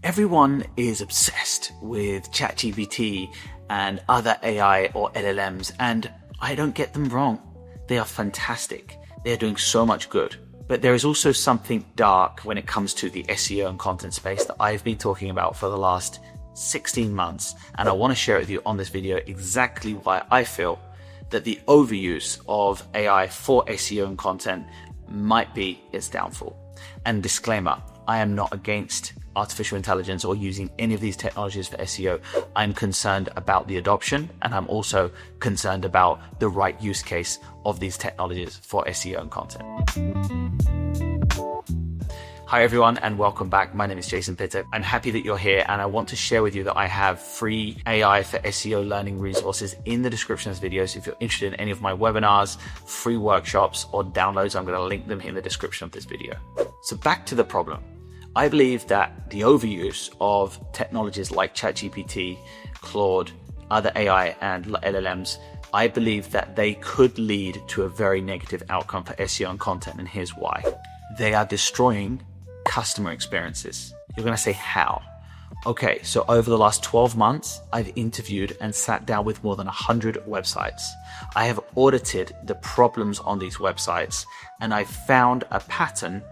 Everyone is obsessed with ChatGPT and other AI or LLMs, and I don't get them wrong. They are fantastic. They are doing so much good. But there is also something dark when it comes to the SEO and content space that I've been talking about for the last 16 months. And I want to share with you on this video exactly why I feel that the overuse of AI for SEO and content might be its downfall. And disclaimer, I am not against artificial intelligence or using any of these technologies for SEO. I'm concerned about the adoption, and I'm also concerned about the right use case of these technologies for SEO and content. Hi everyone, and welcome back. My name is Jason Pitter. I'm happy that you're here, and I want to share with you that I have free AI for SEO learning resources in the description of this video. So if you're interested in any of my webinars, free workshops, or downloads, I'm going to link them in the description of this video. So back to the problem. I believe that the overuse of technologies like ChatGPT, Claude, other AI and LLMs, I believe that they could lead to a very negative outcome for SEO and content, and here's why. They are destroying customer experiences. You're going to say, how? Okay, so over the last 12 months, I've interviewed and sat down with more than 100 websites. I have audited the problems on these websites, and I've found a pattern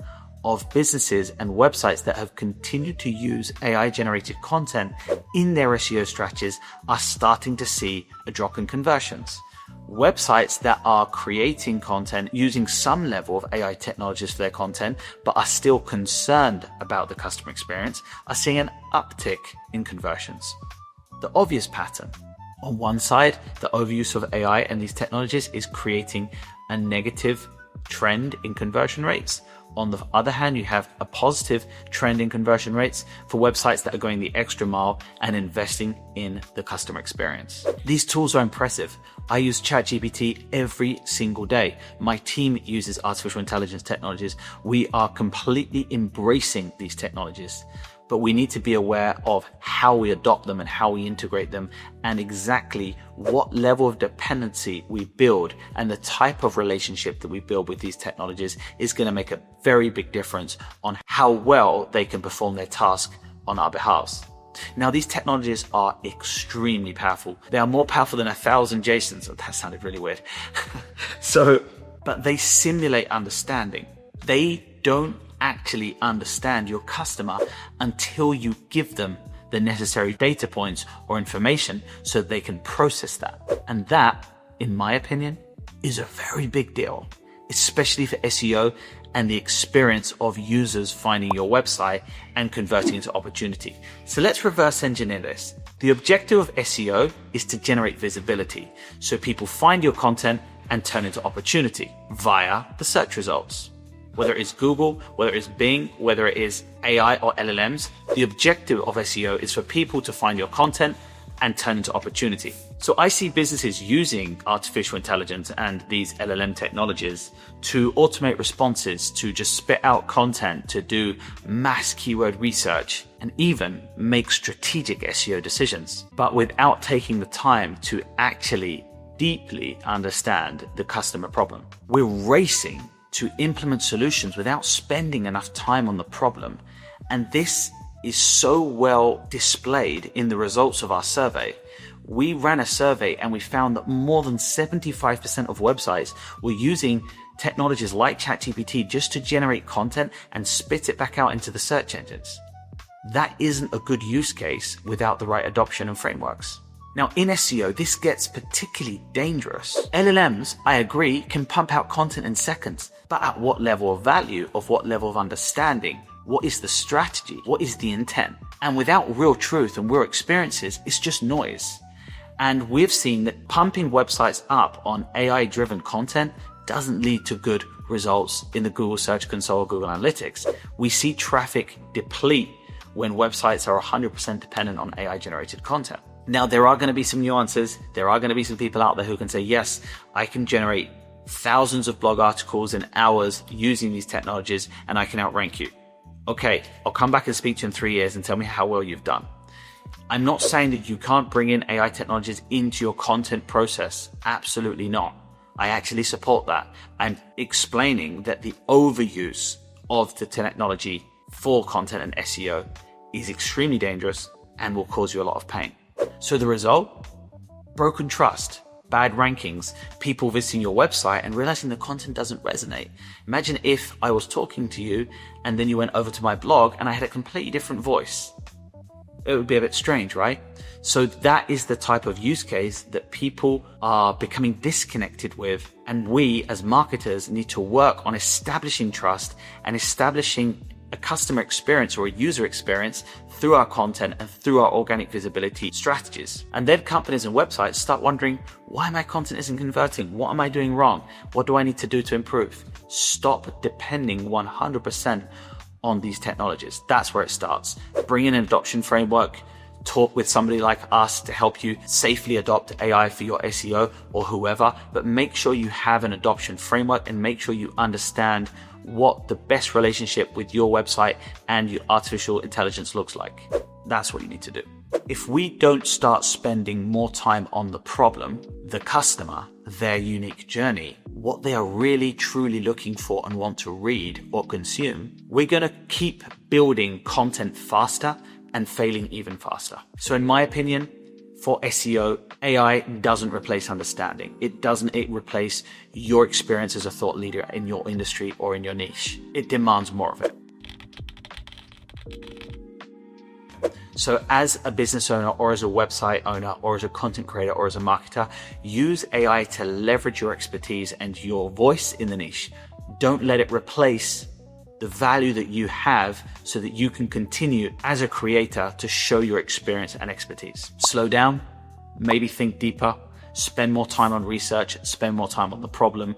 of businesses and websites that have continued to use AI generated content in their SEO strategies are starting to see a drop in conversions. Websites that are creating content using some level of AI technologies for their content, but are still concerned about the customer experience, are seeing an uptick in conversions. The obvious pattern: on one side, the overuse of AI and these technologies is creating a negative trend in conversion rates. On the other hand, you have a positive trend in conversion rates for websites that are going the extra mile and investing in the customer experience. These tools are impressive. I use ChatGPT every single day. My team uses artificial intelligence technologies. We are completely embracing these technologies, but we need to be aware of how we adopt them and how we integrate them, and exactly what level of dependency we build and the type of relationship that we build with these technologies is going to make a very big difference on how well they can perform their task on our behalf. Now, these technologies are extremely powerful. They are more powerful than 1,000 Jasons. That sounded really weird. But they simulate understanding. They don't actually understand your customer until you give them the necessary data points or information so they can process that. And that, in my opinion, is a very big deal, especially for SEO and the experience of users finding your website and converting into opportunity. So let's reverse engineer this. The objective of SEO is to generate visibility, so people find your content and turn into opportunity via the search results. Whether it's Google, whether it's Bing, whether it is AI or LLMs, the objective of SEO is for people to find your content and turn into opportunity. So I see businesses using artificial intelligence and these LLM technologies to automate responses, to just spit out content, to do mass keyword research, and even make strategic SEO decisions, but without taking the time to actually deeply understand the customer problem. We're racing to implement solutions without spending enough time on the problem. And this is so well displayed in the results of our survey. We ran a survey and we found that more than 75% of websites were using technologies like ChatGPT just to generate content and spit it back out into the search engines. That isn't a good use case without the right adoption and frameworks. Now, in SEO, this gets particularly dangerous. LLMs, I agree, can pump out content in seconds, but at what level of value, of what level of understanding? What is the strategy? What is the intent? And without real truth and real experiences, it's just noise. And we've seen that pumping websites up on AI-driven content doesn't lead to good results in the Google Search Console or Google Analytics. We see traffic deplete when websites are 100% dependent on AI-generated content. Now, there are going to be some nuances. There are going to be some people out there who can say, yes, I can generate thousands of blog articles in hours using these technologies and I can outrank you. Okay, I'll come back and speak to you in 3 years and tell me how well you've done. I'm not saying that you can't bring in AI technologies into your content process. Absolutely not. I actually support that. I'm explaining that the overuse of the technology for content and SEO is extremely dangerous and will cause you a lot of pain. So the result? Broken trust, bad rankings, people visiting your website and realizing the content doesn't resonate. Imagine if I was talking to you and then you went over to my blog and I had a completely different voice. It would be a bit strange, right? So that is the type of use case that people are becoming disconnected with. And we as marketers need to work on establishing trust and establishing a customer experience or a user experience through our content and through our organic visibility strategies. And then companies and websites start wondering, why my content isn't converting? What am I doing wrong? What do I need to do to improve? Stop depending 100% on these technologies. That's where it starts. Bring in an adoption framework, talk with somebody like us to help you safely adopt AI for your SEO or whoever, but make sure you have an adoption framework and make sure you understand what the best relationship with your website and your artificial intelligence looks like. That's what you need to do. If we don't start spending more time on the problem, the customer, their unique journey, what they are really truly looking for and want to read or consume, we're going to keep building content faster and failing even faster. So in my opinion, for SEO, AI doesn't replace understanding. It doesn't replace your experience as a thought leader in your industry or in your niche. It demands more of it. So as a business owner or as a website owner or as a content creator or as a marketer, use AI to leverage your expertise and your voice in the niche. Don't let it replace the value that you have so that you can continue as a creator to show your experience and expertise. Slow down, maybe think deeper, spend more time on research, spend more time on the problem,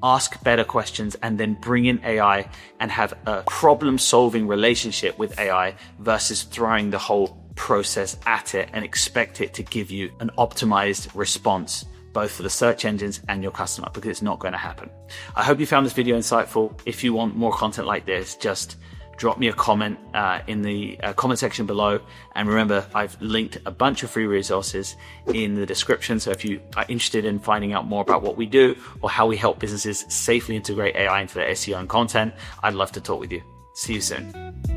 ask better questions, and then bring in AI and have a problem-solving relationship with AI versus throwing the whole process at it and expect it to give you an optimized response both for the search engines and your customer, because it's not going to happen. I hope you found this video insightful. If you want more content like this, just drop me a comment in the comment section below. And remember, I've linked a bunch of free resources in the description. So if you are interested in finding out more about what we do or how we help businesses safely integrate AI into their SEO and content, I'd love to talk with you. See you soon.